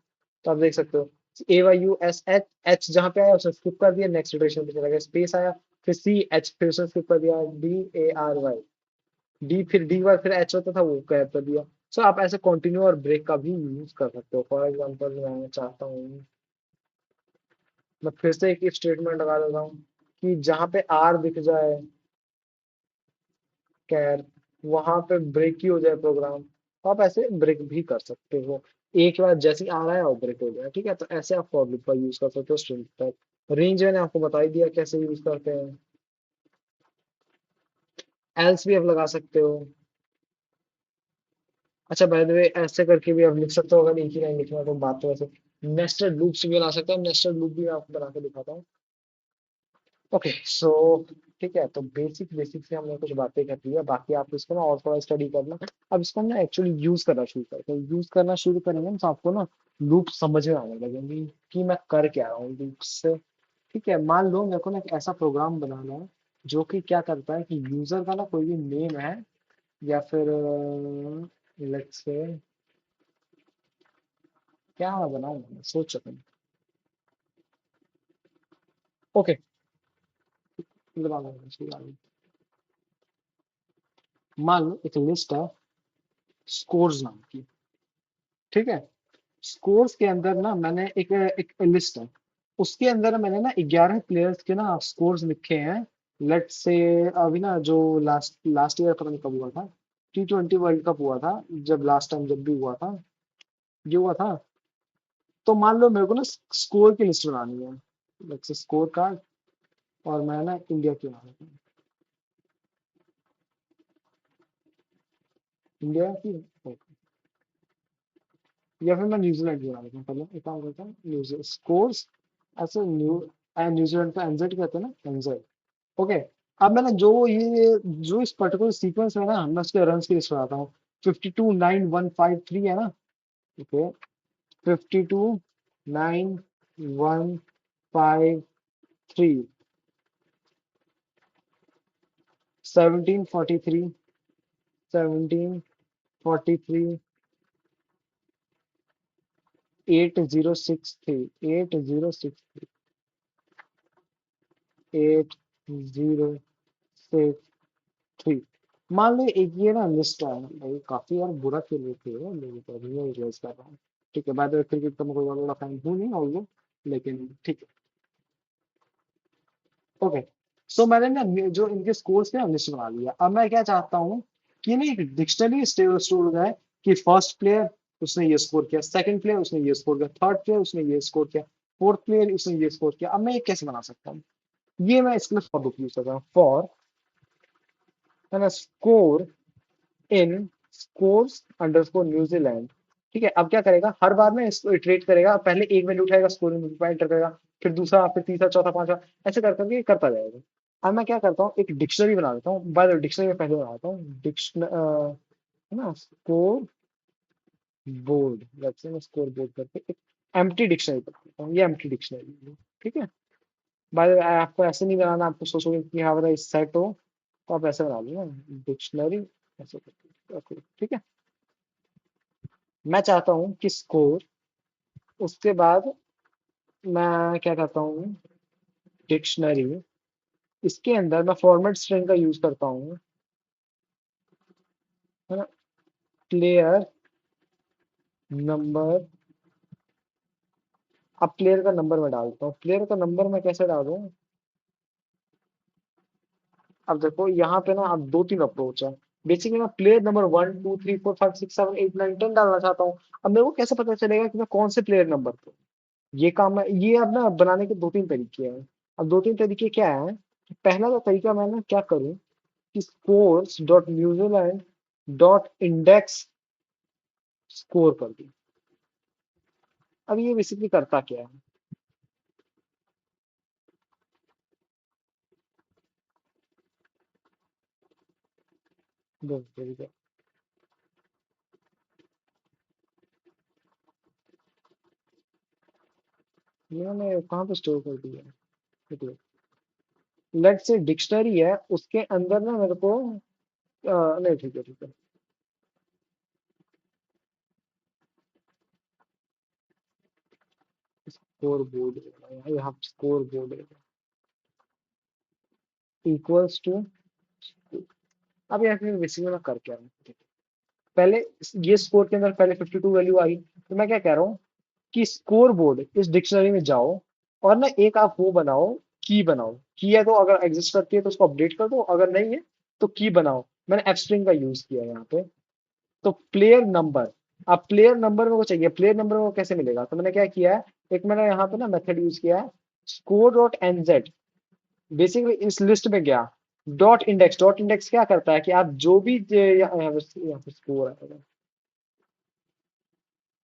तो आप देख सकते हो AYUSH, एच जहाँ पे आया उसे स्किप कर दिया, नेक्स्ट इटरेशन पे चला गया, स्पेस आया, फिर CH, फिर उसे स्किप कर दिया, DARY, डी फिर DY, फिर H होता था वो कैप कर दिया। सो आप ऐसे कंटिन्यू और ब्रेक का भी यूज कर सकते हो। फॉर एग्जाम्पल मैं चाहता हूँ, मैं फिर से एक स्टेटमेंट लगा देता हूँ कि जहाँ पे आर दिख जाए कैर, वहां पे ब्रेक ही हो जाए प्रोग्राम, तो आप ऐसे ब्रेक भी कर सकते हो। एक बार जैसे ही आ रहा है और ब्रेक हो गया, ठीक है, तो ऐसे आप फॉर लूप का यूज कर सकते हो स्ट्रिंग तक। रेंज मैंने आपको बता ही दिया कैसे यूज करते हैं। एल्स भी आप लगा सकते हो। अच्छा बाय द वे, ऐसे करके भी आप लिख सकते हो, अगर एक ही लाइन लिखना है तो बात तो वैसे नेस्टेड लूप्स भी बना सकते हैं। नेस्टेड लूप भी मैं आपको बना के दिखाता हूँ। ओके सो ठीक है, तो बेसिक बेसिक से हमने कुछ बातें कर ली है, बाकी आप इसको ना और थोड़ा स्टडी करना। अब इसको हम ना एक्चुअली यूज करना शुरू करते हैं। यूज करना शुरू करेंगे ना तो आपको ना लूप समझ में आने लगेंगे कि मैं कर क्या रहा हूँ लूप से। ठीक है, मान लो मेरे को ना एक ऐसा प्रोग्राम बनाना है जो कि क्या करता है कि यूजर का ना कोई भी नेम है, या फिर लेट्स से क्या मैं बनाऊँ, सोच सकता हूँ। ओके, मान लो एक लिस्ट है स्कोर्स नाम की। ठीक है, स्कोर्स के अंदर ना मैंने एक एक लिस्ट है, उसके अंदर मैंने ना 11 प्लेयर्स के ना स्कोर्स लिखे हैं। लेट्स से अभी ना जो लास्ट लास्ट ईयर पता नहीं कब हुआ था, T20 वर्ल्ड कप हुआ था, जब लास्ट टाइम जब भी हुआ था, ये हुआ था। तो मान लो मेरे को ना स्कोर की लिस्ट बनानी है, लेट्स से स्कोर कार्ड, और मैं ना इंडिया की बना लेता हूँ, इंडिया की। या फिर मैं न्यूजीलैंड की बना लेता हूँ, पहले एक काम करता हूँ, न्यूजीलैंड स्कोर्स, ऐसे न्यूजीलैंड का NZ कहते हैं ना, NZ। ओके, अब मैंने जो इस पर्टिकुलर सीक्वेंस में ना मैं उसके रन की लिस्ट बनाता हूँ। 52, 9, 1, 5, 3 है ना। ओके, 52, 9, 1, 5, 3, 1743, 1743, 8063, 8063, 8063। मान लो एक ये ना लिस्ट है भाई, काफी यार बुरा खेल रहे थे लोगों को, अभी मैं रियलाइज कर रहा हूँ। ठीक है, बाद में क्रिकेट का मैं कोई बड़ा फैन हूँ नहीं ऑल्दो, लेकिन ठीक है। ओके, सो मैंने ना जो इनके स्कोर्स थे लिस्ट बना लिया। अब मैं क्या चाहता हूँ कि ना एक डिक्शनरी स्टोर हो जाए कि फर्स्ट प्लेयर उसने ये स्कोर किया, सेकंड प्लेयर उसने ये स्कोर किया, थर्ड प्लेयर उसने ये स्कोर किया, फोर्थ प्लेयर उसने ये स्कोर किया। अब मैं ये कैसे बना सकता हूँ, ये मैं इसके लिए फॉर लूप यूज करता हूँ। फॉर है ना, score in scores underscore New Zealand. ठीक है, अब क्या करेगा, हर बार में इसको इटरेट करेगा, पहले एक वैल्यू उठाएगा, स्कोर एंटर करेगा, फिर दूसरा, फिर तीसरा, चौथा, पांचवा, ऐसे कर करके करता जाएगा। अब मैं क्या करता हूँ, एक डिक्शनरी बना देता हूँ। बाय द डिक्शनरी में पहले बनाता हूँ है ना, स्कोर बोर्ड, वैसे मैं स्कोर बोर्ड करके एक एम्प्टी डिक्शनरी बनाता हूँ। ये एम्प्टी डिक्शनरी, ठीक है। बाय द वे, आपको ऐसे नहीं बनाना, आपको सोचोगे कि हाँ बताइए सेट हो, तो आप ऐसे बना लो ना, डिक्शनरी ऐसे करके, ओके ठीक है। मैं चाहता हूँ कि स्कोर, उसके बाद मैं क्या करता हूँ, डिक्शनरी, इसके अंदर मैं फॉर्मेट स्ट्रिंग का यूज करता हूँ, है ना, प्लेयर नंबर। अब प्लेयर का नंबर मैं डालता हूँ, प्लेयर का नंबर मैं कैसे डालूं। अब देखो यहाँ पे ना, अब दो तीन अप्रोच है। बेसिकली मैं प्लेयर नंबर 1, 2, 3, 4, 5, 6, 7, 8, 9, 10 डालना चाहता हूँ। अब मेरे को कैसे पता चलेगा कि मैं कौन से प्लेयर नंबर पे हूँ? ये काम है, ये अब ना बनाने के दो तीन तरीके हैं। अब दो तीन तरीके क्या है, पहला तो तरीका मैं ना क्या करूँ कि scores dot New Zealand dot index score कर दूं। अब ये बेसिकली करता क्या है, दो तरीके। ये मैंने कहाँ पे स्टोर कर दिया है, लेट से डिक्शनरी है, उसके अंदर ना मेरे को नहीं ठीक है ठीक है। स्कोर बोर्ड यहाँ स्कोर बोर्ड इक्वल्स टू। अब यहाँ पे बेसिकली मैं कर क्या रहा हूँ, पहले ये स्कोर के अंदर पहले 52 वैल्यू आई, तो मैं क्या कह रहा हूँ कि स्कोर बोर्ड इस डिक्शनरी में जाओ और ना एक आप वो बनाओ, की बनाओ। की है तो अगर एग्जिस्ट करती है तो उसको अपडेट कर दो, अगर नहीं है तो की बनाओ। मैंने एफ स्ट्रिंग का यूज किया है यहाँ पे। तो प्लेयर नंबर, अब प्लेयर नंबर मेरे को चाहिए, प्लेयर नंबर मेरे को कैसे मिलेगा, तो मैंने क्या किया है, एक मैंने यहाँ पे ना मेथड यूज किया है, स्कोर डॉट एनजेड। बेसिकली इस लिस्ट में गया, डॉट इंडेक्स क्या करता है कि आप जो भी यहाँ पे स्कोर है,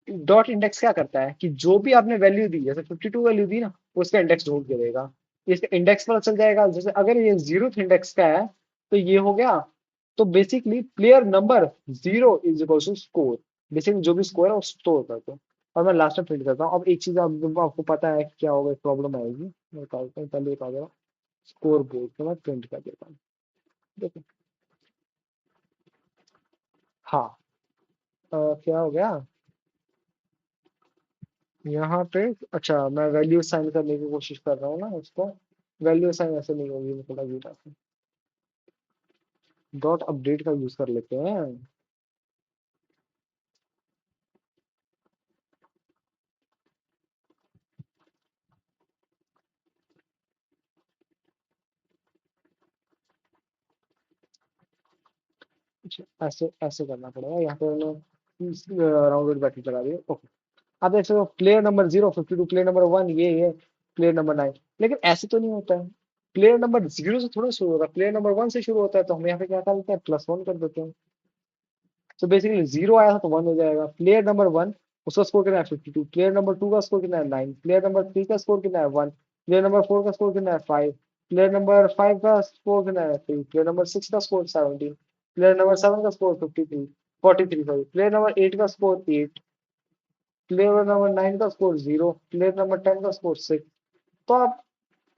डॉट इंडेक्स क्या करता है कि जो भी आपने वैल्यू दी, जैसे 52 वैल्यू दी ना, उसका इंडेक्स ढूंढ के देगा। इसका इंडेक्स पता चल जाएगा, जैसे अगर ये 0th इंडेक्स का है तो ये हो गया। तो basically player number 0 = score. Basically जो भी स्कोर है वो स्टोर कर दो। और मैं लास्ट में प्रिंट करता हूँ। अब एक चीज आपको पता है क्या होगा, प्रॉब्लम आएगी, मैं बताता हूँ पहले एक आ गया स्कोर बोर्ड, तो मैं प्रिंट कर देता हूँ। देखो, हाँ, क्या हो गया यहाँ पे। अच्छा, मैं वैल्यू साइन करने की कोशिश कर रहा हूँ ना उसको। वैल्यू साइन ऐसे नहीं होगी, मैं थोड़ा गिरा डॉट अपडेट का यूज कर लेते हैं। अच्छा, ऐसे ऐसे करना पड़ेगा, यहाँ पे मैंने राउंडेड ब्रैकेट लगा दिए, ओके। अब ऐसे प्लेयर नंबर 0, 52, प्लेयर नंबर 1 ये प्लेयर नंबर 9। लेकिन ऐसे तो नहीं होता है, प्लेयर नंबर 0 से थोड़ा शुरू होता है, प्लेयर नंबर 1 से शुरू होता है, तो हम यहाँ पे क्या कर देते हैं, +1 कर देते हैं। तो बेसिकली 0 आया था तो 1 हो जाएगा। प्लेयर नंबर 1, उसका स्कोर कितना है, 52। प्लेयर नंबर 2 का स्कोर कितना है, 9। प्लेयर नंबर 3 का स्कोर कितना है, 1। प्लेयर नंबर 4 का स्कोर कितना है, 5। प्लेयर नंबर 5 का स्कोर कितना है, 3। प्लेयर नंबर 6 का स्कोर 17। प्लेयर नंबर 7 का स्कोर 53, 43 सॉरी। प्लेयर नंबर 8 का स्कोर 8। प्लेयर नंबर 9 का स्कोर 0। प्लेयर नंबर 10 का स्कोर 6। तो आप,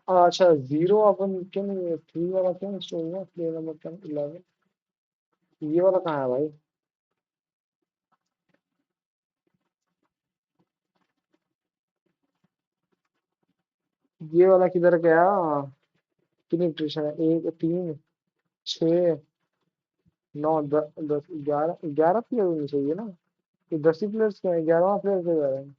अच्छा 0 अपन क्यों नहीं, 3 वाला क्यों स्टोर हुआ, प्लेयर नंबर 10 11, ये वाला कहाँ है भाई। ये वाला किधर गया, कितनी ट्यूशन है, 1 3 6 9 10 11 11 प्लेयर होनी चाहिए ना, ये 10 ही प्लेयर्स क्या है, 11वां प्लेयर पे जा रहे हैं।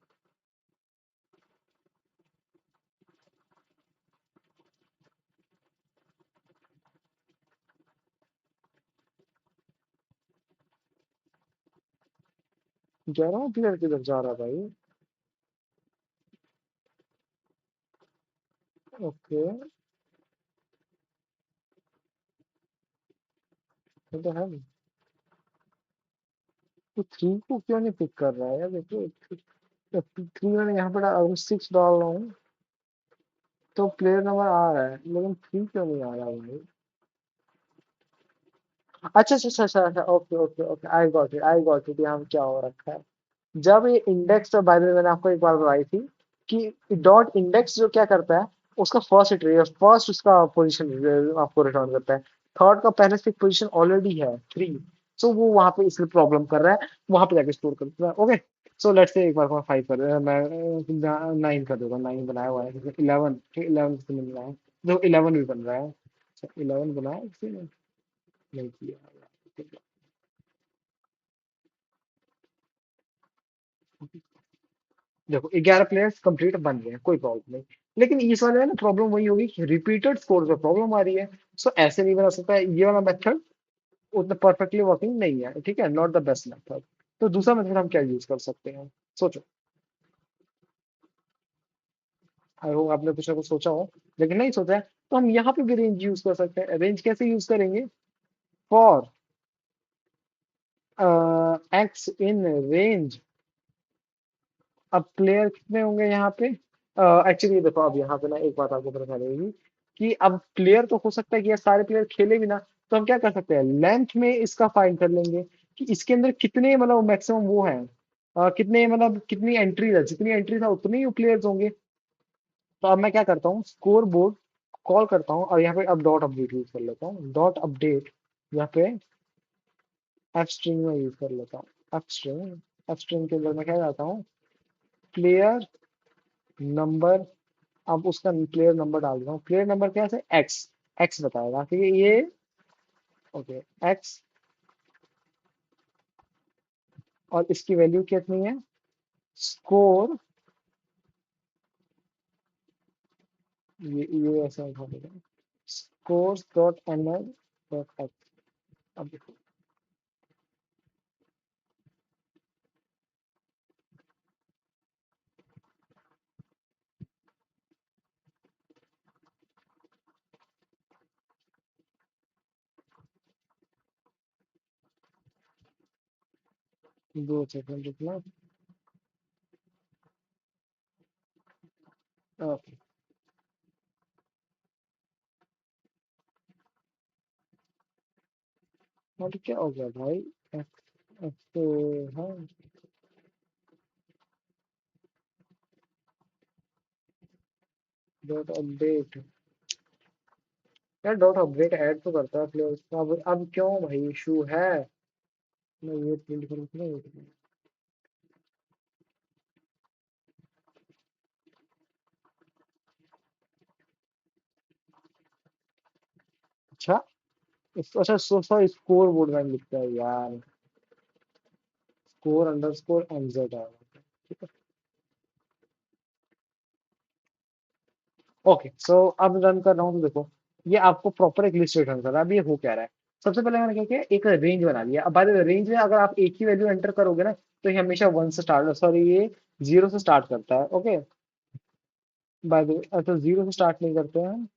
11वां प्लेयर किधर जा रहा है भाई। ओके, ये तो है। तो 3 को क्यों नहीं पिक कर रहा है यार, देखो 3 मैंने यहाँ पे अगर 6 डाल रहा हूँ तो प्लेयर नंबर आ रहा है, लेकिन 3 क्यों नहीं आ रहा भाई। अच्छा अच्छा अच्छा अच्छा अच्छा, okay okay okay, I got it, यहाँ पे क्या हो रखा है। जब ये इंडेक्स, बाय द वे मैंने आपको एक बार बताई थी कि डॉट इंडेक्स जो क्या करता है, उसका फर्स्ट इटरेशन, फर्स्ट उसका पोजीशन आपको रिटर्न करता है। थर्ड का पहले से पोजीशन ऑलरेडी है 3, सो वो वहां पे इसलिए प्रॉब्लम कर रहा है, वहां पे जाके स्टोर करता है। ओके, सो लेट्स से एक बार मैं 5 कर, मैं 9 कर देता हूँ, 9 बनाया हुआ है, 11, 11 से मिल रहा है, जो 11 भी बन रहा है। 11 बनाया किसी ने, नहीं किया। देखो 11 प्लेयर्स कंप्लीट बन गए हैं, कोई प्रॉब्लम नहीं। लेकिन इस वाले में ना प्रॉब्लम वही होगी कि रिपीटेड स्कोर पे प्रॉब्लम आ रही है। सो ऐसे नहीं बना सकता है, ये वाला मेथड उतना परफेक्टली वर्किंग नहीं है, ठीक है, नॉट द बेस्ट मेथड। तो दूसरा मेथड हम क्या यूज कर सकते हैं, सोचो। आई होप आपने कुछ ना कुछ सोचा हो, लेकिन नहीं सोचा है तो हम यहाँ पे भी रेंज यूज कर सकते हैं। रेंज कैसे यूज करेंगे, फॉर एक्स इन रेंज। अब प्लेयर कितने होंगे यहाँ पे, एक्चुअली देखो अब यहाँ पे ना एक बात आपको पता चलेगी कि अब प्लेयर तो हो सकता है कि ये सारे प्लेयर खेले भी ना, तो हम क्या कर सकते हैं, लेंथ में इसका फाइंड कर लेंगे कि इसके अंदर कितने मतलब मैक्सिमम वो है, कितने मतलब कितनी एंट्री है, जितनी एंट्री था उतने ही प्लेयर्स होंगे। तो अब मैं क्या करता हूँ, स्कोर बोर्ड कॉल करता हूँ और यहाँ पे अब डॉट अपडेट यूज कर लेता हूँ, डॉट अपडेट यहाँ पे एफ स्ट्रिंग में यूज कर लेता हूँ। एफ स्ट्रिंग के अंदर मैं क्या जाता हूँ, प्लेयर नंबर, अब उसका प्लेयर नंबर डाल रहा हूँ, प्लेयर नंबर क्या है, एक्स, एक्स बताएगा, ठीक है ये। ओके, एक्स, और इसकी वैल्यू कितनी है, स्कोर, ये ऐसा उठा देगा, score dot N L dot X. अब देखो, 2 सेकंड रुकना। ओके, और क्या हो गया भाई, एक्स, एक्स तो है, डॉट अपडेट, यार डॉट अपडेट ऐड तो करता है प्लेयर का, अब क्यों भाई इशू है, मैं ये प्रिंट करूँ ना ये। अच्छा, अच्छा स्कोर बोर्ड में लिखता है यार, स्कोर अंडरस्कोर एनजेड है, ठीक है। ओके, सो अब रन कर रहा हूँ तो देखो, ये आपको प्रॉपर एक लिस्ट रिटर्न कर रहा है। अब ये हो क्या रहा है, सबसे पहले मैंने क्या किया, एक रेंज बना लिया। अब बाय द वे रेंज में अगर आप एक ही वैल्यू एंटर करोगे ना, तो ये हमेशा 1 से स्टार्ट, सॉरी ये 0 से स्टार्ट करता है। ओके, बाय द वे अच्छा 0 से स्टार्ट नहीं करते हैं।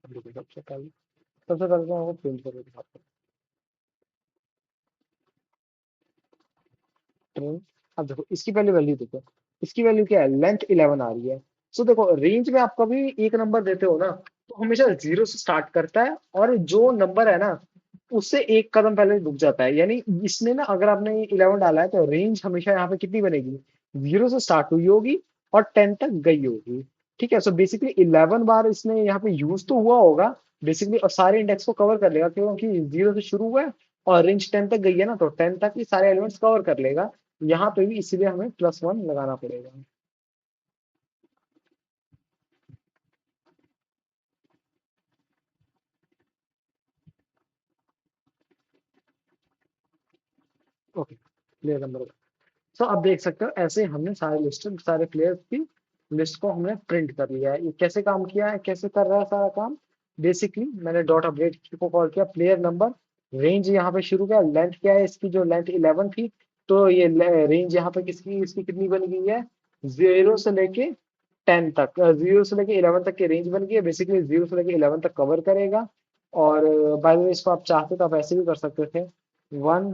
अब देखो, सबसे पहले तो आपको प्रिंट करके दिखाता हूँ। अब देखो इसकी पहले वैल्यू देखो, इसकी वैल्यू क्या है, लेंथ 11 आ रही है। सो देखो रेंज में आप कभी एक नंबर देते हो ना, तो हमेशा 0 से स्टार्ट करता है, और जो नंबर है ना उससे एक कदम पहले रुक जाता है। यानी इसने ना, अगर आपने 11 डाला है तो रेंज हमेशा यहाँ पे कितनी बनेगी, 0 से स्टार्ट हुई होगी और 10 तक गई होगी। ठीक है, सो बेसिकली 11 बार इसने यहाँ पे यूज तो हुआ होगा बेसिकली, और सारे इंडेक्स को कवर कर लेगा, क्योंकि 0 से शुरू हुआ है और रेंज 10 तक गई है ना, तो 10 तक ही सारे एलिमेंट्स कवर कर लेगा। यहाँ पे भी इसीलिए हमें +1 लगाना पड़ेगा। ओके, प्लेयर नंबर, सो अब देख सकते हो ऐसे हमने सारे लिस्ट, सारे प्लेयर्स की लिस्ट को हमने प्रिंट कर लिया है। ये कैसे काम किया है, कैसे कर रहा है सारा काम, बेसिकली मैंने डॉट अपडेट को कॉल किया, प्लेयर नंबर, रेंज यहाँ पे शुरू किया, लेंथ क्या है इसकी, जो लेंथ 11 थी, तो ये रेंज यहाँ पे किसकी, इसकी कितनी बन गई है, 0 से लेके 10 तक, 0 से लेके 11 तक की रेंज बन गई है। बेसिकली 0 से लेके 11 तक कवर करेगा। और बाय द वे इसको आप चाहते तो आप ऐसे भी कर सकते थे, 1,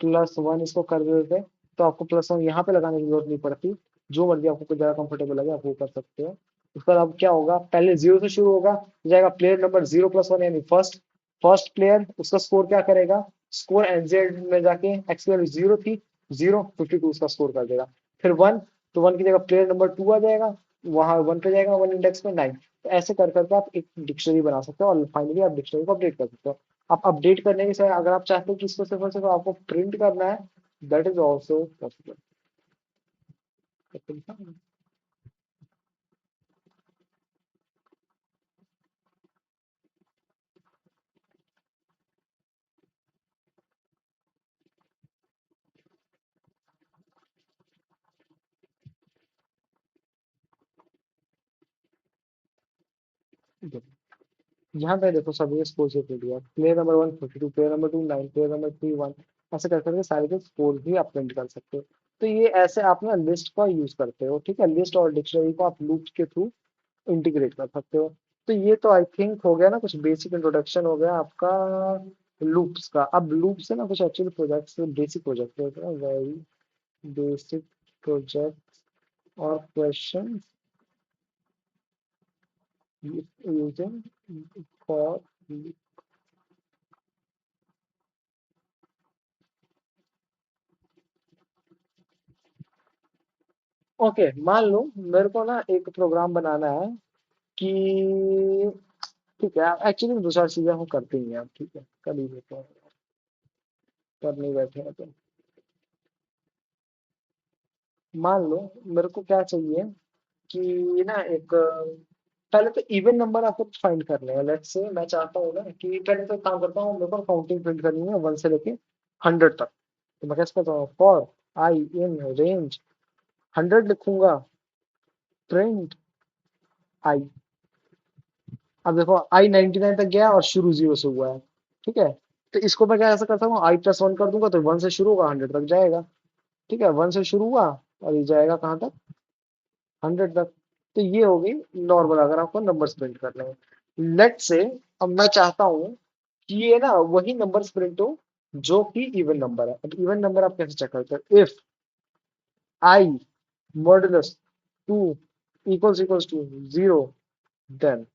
+1 इसको कर देते, तो आपको +1 यहाँ पे लगाने की जरूरत नहीं पड़ती। जो मर्जी आपको ज्यादा कंफर्टेबल लगे आप वो कर सकते हो। उसके बाद अब क्या होगा, पहले 0 से शुरू होगा, हो जाएगा प्लेयर नंबर 0 + 1, यानी फर्स्ट, फर्स्ट प्लेयर उसका स्कोर क्या करेगा, स्कोर एनजेड में जाके, एक्स वैल्यू 0 थी, 0 52 उसका स्कोर कर देगा। फिर 1, तो 1 की जगह प्लेयर नंबर 2 आ जाएगा, वहां 1 पे जाएगा, 1 इंडेक्स में 9। तो ऐसे कर करके आप एक डिक्शनरी बना सकते हो, और फाइनली आप डिक्शनरी को अपडेट कर सकते हो। आप अपडेट करने के समय अगर आप चाहते हो कि इसको सिर्फ और सिर्फ आपको प्रिंट करना है, दैट इज ऑल्सो पॉसिबल। यहाँ पे देखो सभी स्कोर से दे दिया, player number 1 52, player number 2 9, player number 3 1, ऐसे कर करके सारे के स्कोर भी आप प्रिंट कर सकते हो। तो ये ऐसे आप ना लिस्ट का यूज करते हो, ठीक है, लिस्ट और डिक्शनरी को आप लूप के थ्रू इंटीग्रेट कर सकते हो। तो ये तो आई थिंक हो गया ना, कुछ बेसिक इंट्रोडक्शन हो गया आपका लूप्स का। अब लूप से ना कुछ एक्चुअली प्रोजेक्ट्स, बेसिक प्रोजेक्ट होते हैं, वेरी बेसिक प्रोजेक्ट और क्वेश्चन यूजिंग फॉर। ओके, मान लो मेरे को ना एक प्रोग्राम बनाना है कि, ठीक है एक्चुअली दो चार चीजें हम करते ही हैं, ठीक है कर ही लेते हैं। कर नहीं बैठे हैं तो मान लो मेरे को क्या चाहिए कि ना एक पहले तो इवन नंबर आपको फाइंड करने हैं। लेट्स से मैं चाहता हूँ ना कि पहले तो काम करता हूँ, मेरे को काउंटिंग प्रिंट करनी है 1 से लेके 100 तक। तो मैं कैसे करता हूँ, फॉर आई इन रेंज 100 लिखूंगा, प्रिंट आई। अब देखो आई 99 तक गया और शुरू 0 से हुआ है। ठीक है, तो इसको मैं क्या ऐसा करता हूँ, आई+1 कर दूंगा तो 1 से शुरू होगा 100 तक जाएगा। ठीक है, 1 से शुरू हुआ और ये जाएगा कहाँ तक, 100 तक। तो ये होगी नॉर्मल अगर आपको नंबर्स प्रिंट करने हैं। लेट से अब मैं चाहता हूँ कि ये ना वही नंबर्स प्रिंट हो जो कि इवन नंबर है। अब इवन नंबर आप कैसे चेक करते हैं, if I modulus 2 equals to 0, then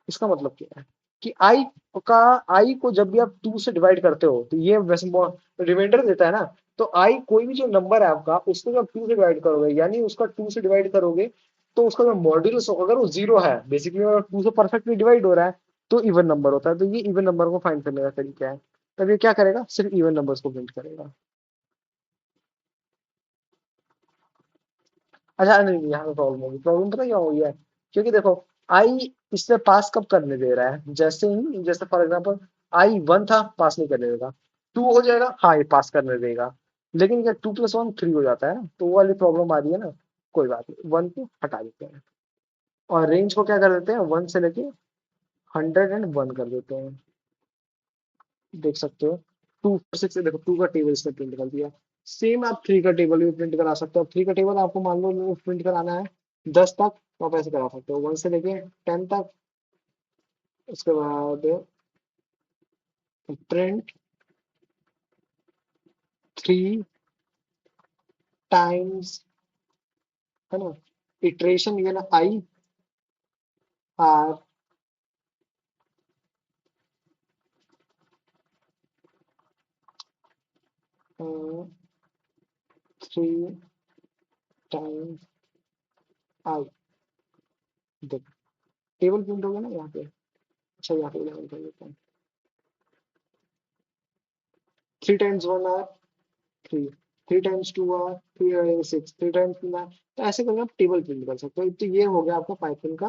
इसका मतलब क्या है कि का आई को जब भी आप 2 से डिवाइड करते हो तो ये वैसे रिमाइंडर देता है ना। तो आई कोई भी जो नंबर है आपका उसको जब 2 से डिवाइड करोगे, यानी उसका 2 से डिवाइड करोगे, तो उसका जो मॉड्यूलस होगा अगर वो 0 है, बेसिकली अगर 2 से परफेक्टली डिवाइड हो रहा है तो इवन नंबर होता है। तो ये इवन नंबर को फाइंड करने का तरीका है। तब ये क्या करेगा, सिर्फ इवन नंबर्स को प्रिंट करेगा। अच्छा नहीं नहीं, यहाँ पे प्रॉब्लम होगी। प्रॉब्लम पता क्या हो गया है, क्योंकि देखो आई इससे पास कब करने दे रहा है, जैसे ही जैसे फॉर एग्जांपल आई 1 था, पास नहीं करने देगा। 2 हो जाएगा, हाँ ये पास करने देगा। लेकिन क्या 2+1 3 हो जाता है ना, तो वो वाली प्रॉब्लम आ रही है ना। कोई बात नहीं, 1 को हटा देते हैं और रेंज को क्या कर देते हैं, 1 से लेके 101 कर देते हैं। देख सकते हो 2 6 से देखो 2 का टेबल इसने प्रिंट कर दिया। सेम आप 3 का टेबल भी प्रिंट करा सकते हो। 3 का टेबल आपको मान लो प्रिंट कराना है 10 तक, तो आप ऐसे करा सकते हो 1 से लेके 10 तक। उसके बाद प्रिंट 3 टाइम्स, है ना, इटरेशन ये ना आई आर 3 टाइम्स आई। देखो टेबल प्रिंट हो गया ना यहाँ पे। अच्छा यहाँ पे 11 कर देता हूँ। 3 times 1 are 3, 3 times 2 are 3 6, 3 times 9। तो ऐसे करके आप टेबल प्रिंट कर सकते हो। तो ये हो गया आपका पाइथन का,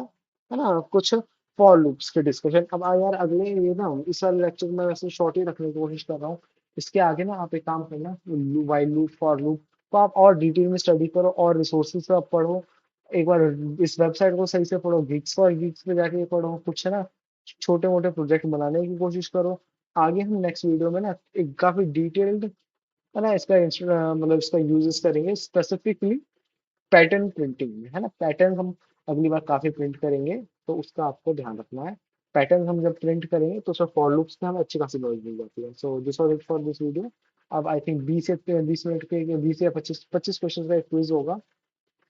है ना, कुछ फॉर लूप्स के डिस्कशन। अब यार अगले ये ना इस वाले लेक्चर में वैसे शॉर्ट ही रखने की कोशिश कर रहा हूँ। इसके आगे ना आप एक काम करना, वाइल लूप फॉर लूप तो आप और डिटेल में स्टडी करो और रिसोर्सेज आप पढ़ो। एक बार इस वेबसाइट को सही से पढ़ो, गिग्स फॉर गिग्स पे जाके पढ़ो कुछ, है ना, छोटे मोटे प्रोजेक्ट बनाने की कोशिश करो। आगे हम नेक्स्ट वीडियो में ना एक काफी डिटेल्ड, है ना, इसका मतलब इसका यूजेस करेंगे स्पेसिफिकली पैटर्न प्रिंटिंग में, है ना। पैटर्न हम अगली बार काफी प्रिंट करेंगे, तो उसका आपको ध्यान रखना है। पैटर्न हम जब प्रिंट करेंगे तो उसमें फॉर लूप्स में हमें अच्छी खासी नॉलेज मिल जाती है। So this was it for this video. अब आई थिंक 20 से 20 मिनट के 20 या 25 क्वेश्चन का एक क्विज होगा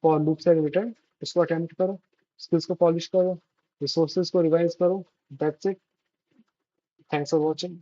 फॉर लूप से रिलेटेड। इसको अटेम्प्ट करो, स्किल्स को पॉलिश करो, रिसोर्सेज को रिवाइज करो। That's it. Thanks for watching.